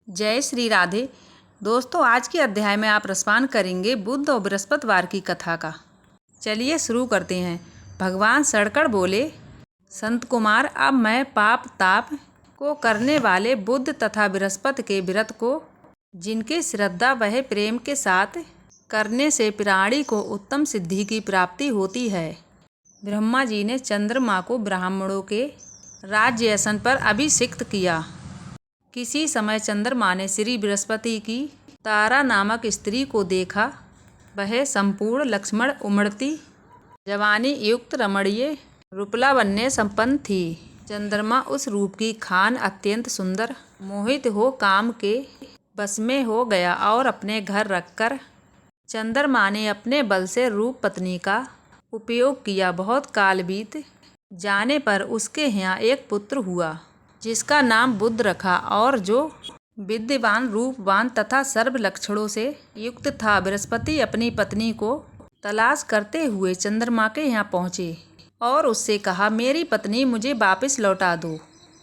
जय श्री राधे। दोस्तों, आज के अध्याय में आप रसपान करेंगे बुध और बृहस्पतिवार की कथा का। चलिए शुरू करते हैं। भगवान शंकर बोले, संत कुमार, अब मैं पाप ताप को करने वाले बुध तथा बृहस्पति के व्रत को जिनके श्रद्धा वह प्रेम के साथ करने से प्राणी को उत्तम सिद्धि की प्राप्ति होती है। ब्रह्मा जी ने चंद्रमा को ब्राह्मणों के राज्यासन पर अभिषिक्त किया। किसी समय चंद्रमा ने श्री बृहस्पति की तारा नामक स्त्री को देखा। वह संपूर्ण लक्ष्मण उमड़ती जवानी युक्त रमणीय रूपलावण्य संपन्न थी। चंद्रमा उस रूप की खान अत्यंत सुंदर मोहित हो काम के बस में हो गया और अपने घर रखकर चंद्रमा ने अपने बल से रूप पत्नी का उपयोग किया। बहुत काल बीत जाने पर उसके यहाँ एक पुत्र हुआ जिसका नाम बुध रखा और जो विद्यवान रूपवान तथा सर्व लक्षणों से युक्त था। बृहस्पति अपनी पत्नी को तलाश करते हुए चंद्रमा के यहाँ पहुँचे और उससे कहा, मेरी पत्नी मुझे वापस लौटा दो।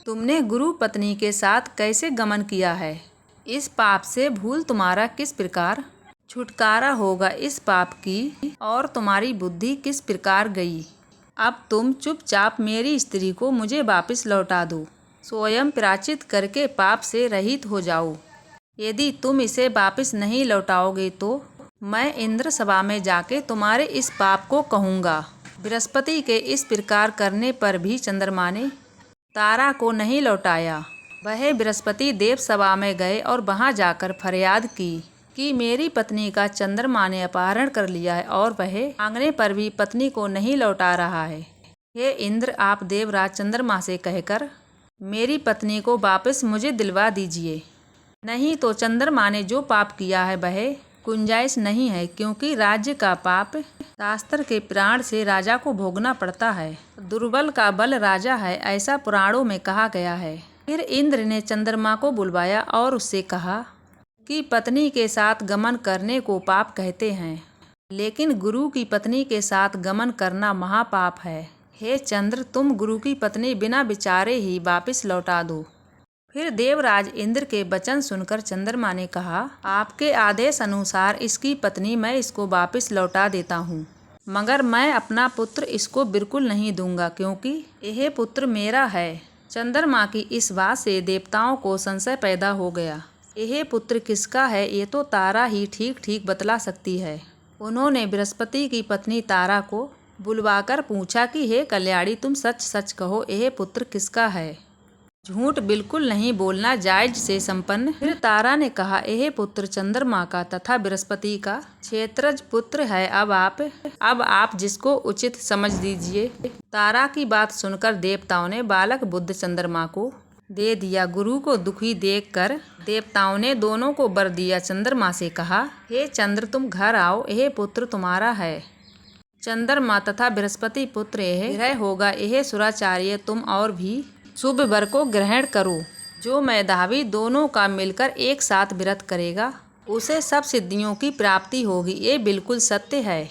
तुमने गुरु पत्नी के साथ कैसे गमन किया है? इस पाप से भूल तुम्हारा किस प्रकार छुटकारा होगा? इस पाप की और तुम्हारी बुद्धि किस प्रकार गई? अब तुम चुपचाप मेरी स्त्री को मुझे वापस लौटा दो। स्वयं प्रायश्चित करके पाप से रहित हो जाओ। यदि तुम इसे वापस नहीं लौटाओगे तो मैं इंद्र सभा में जाके तुम्हारे इस पाप को कहूँगा। बृहस्पति के इस प्रकार करने पर भी चंद्रमा ने तारा को नहीं लौटाया। वह बृहस्पति देव सभा में गए और वहां जाकर फरियाद की कि मेरी पत्नी का चंद्रमा ने अपहरण कर लिया है और वह मांगने पर भी पत्नी को नहीं लौटा रहा है। हे इंद्र, आप देवराज चंद्रमा से कहकर मेरी पत्नी को वापस मुझे दिलवा दीजिए, नहीं तो चंद्रमा ने जो पाप किया है वह गुंजाइश नहीं है, क्योंकि राज्य का पाप शास्त्र के प्राण से राजा को भोगना पड़ता है। दुर्बल का बल राजा है, ऐसा पुराणों में कहा गया है। फिर इंद्र ने चंद्रमा को बुलवाया और उससे कहा कि पत्नी के साथ गमन करने को पाप कहते हैं, लेकिन गुरु की पत्नी के साथ गमन करना महापाप है। हे चंद्र, तुम गुरु की पत्नी बिना विचारे ही वापस लौटा दो। फिर देवराज इंद्र के वचन सुनकर चंद्रमा ने कहा, आपके आदेश अनुसार इसकी पत्नी मैं इसको वापस लौटा देता हूँ, मगर मैं अपना पुत्र इसको बिल्कुल नहीं दूंगा, क्योंकि यह पुत्र मेरा है। चंद्रमा की इस बात से देवताओं को संशय पैदा हो गया। यह पुत्र किसका है ये तो तारा ही ठीक ठीक बतला सकती है। उन्होंने बृहस्पति की पत्नी तारा को बुलवाकर पूछा कि हे कल्याणी, तुम सच सच कहो, यह पुत्र किसका है? झूठ बिल्कुल नहीं बोलना जायज से संपन्न। फिर तारा ने कहा, यह पुत्र चंद्रमा का तथा बृहस्पति का क्षेत्रज पुत्र है। अब आप जिसको उचित समझ दीजिए। तारा की बात सुनकर देवताओं ने बालक बुध चंद्रमा को दे दिया। गुरु को दुखी देखकर देवताओं ने दोनों को वर दिया। चंद्रमा से कहा, हे चंद्र, तुम घर आओ, यह पुत्र तुम्हारा है। चंद्रमा तथा बृहस्पति पुत्र यह ग्रह होगा। यह सुराचार्य तुम और भी शुभ वर को ग्रहण करो। जो मेधावी दोनों का मिलकर एक साथ व्रत करेगा उसे सब सिद्धियों की प्राप्ति होगी। ये बिल्कुल सत्य है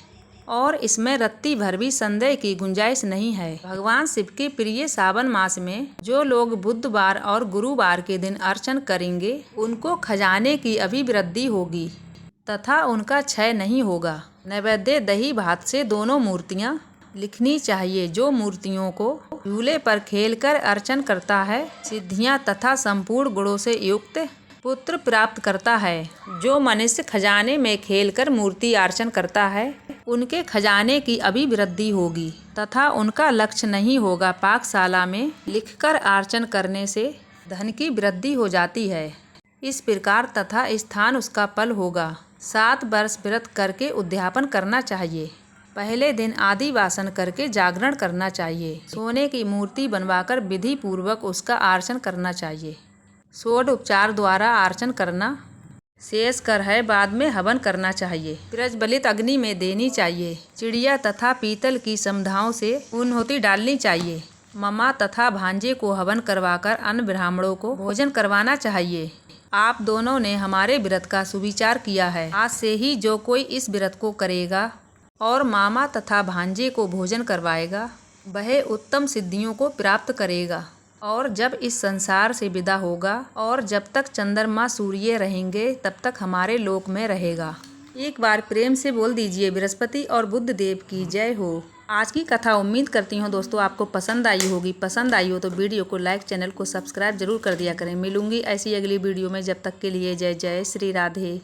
और इसमें रत्ती भर भी संदेह की गुंजाइश नहीं है। भगवान शिव के प्रिय सावन मास में जो लोग बुधवार और गुरुवार के दिन अर्चन करेंगे उनको खजाने की अभिवृद्धि होगी तथा उनका क्षय नहीं होगा। नैवेद्य दही भात से दोनों मूर्तियाँ लिखनी चाहिए। जो मूर्तियों को झूले पर खेलकर अर्चन करता है सिद्धियाँ तथा संपूर्ण गुणों से युक्त पुत्र प्राप्त करता है। जो मनुष्य खजाने में खेलकर मूर्ति अर्चन करता है उनके खजाने की अभिवृद्धि होगी तथा उनका लक्ष्य नहीं होगा। पाकशाला में लिखकर अर्चन करने से धन की वृद्धि हो जाती है। इस प्रकार तथा स्थान उसका फल होगा। 7 वर्ष व्रत करके उद्यापन करना चाहिए। पहले दिन आदि वासन करके जागरण करना चाहिए। सोने की मूर्ति बनवाकर विधि पूर्वक उसका अर्चन करना चाहिए। षोडोपचार द्वारा अर्चन करना शेष कर है, बाद में हवन करना चाहिए। प्रज्वलित अग्नि में देनी चाहिए। चिड़िया तथा पीतल की समधाओं से पूर्णाहुति डालनी चाहिए। ममा तथा भांजे को हवन करवाकर अन्य ब्राह्मणों को भोजन करवाना चाहिए। आप दोनों ने हमारे व्रत का सुविचार किया है। आज से ही जो कोई इस व्रत को करेगा और मामा तथा भांजे को भोजन करवाएगा वह उत्तम सिद्धियों को प्राप्त करेगा और जब इस संसार से विदा होगा और जब तक चंद्रमा सूर्य रहेंगे तब तक हमारे लोक में रहेगा। एक बार प्रेम से बोल दीजिए बृहस्पति और बुध देव की जय हो। आज की कथा उम्मीद करती हूँ दोस्तों आपको पसंद आई होगी। पसंद आई हो तो वीडियो को लाइक, चैनल को सब्सक्राइब जरूर कर दिया करें। मिलूंगी ऐसी अगली वीडियो में, जब तक के लिए जय जय श्री राधे।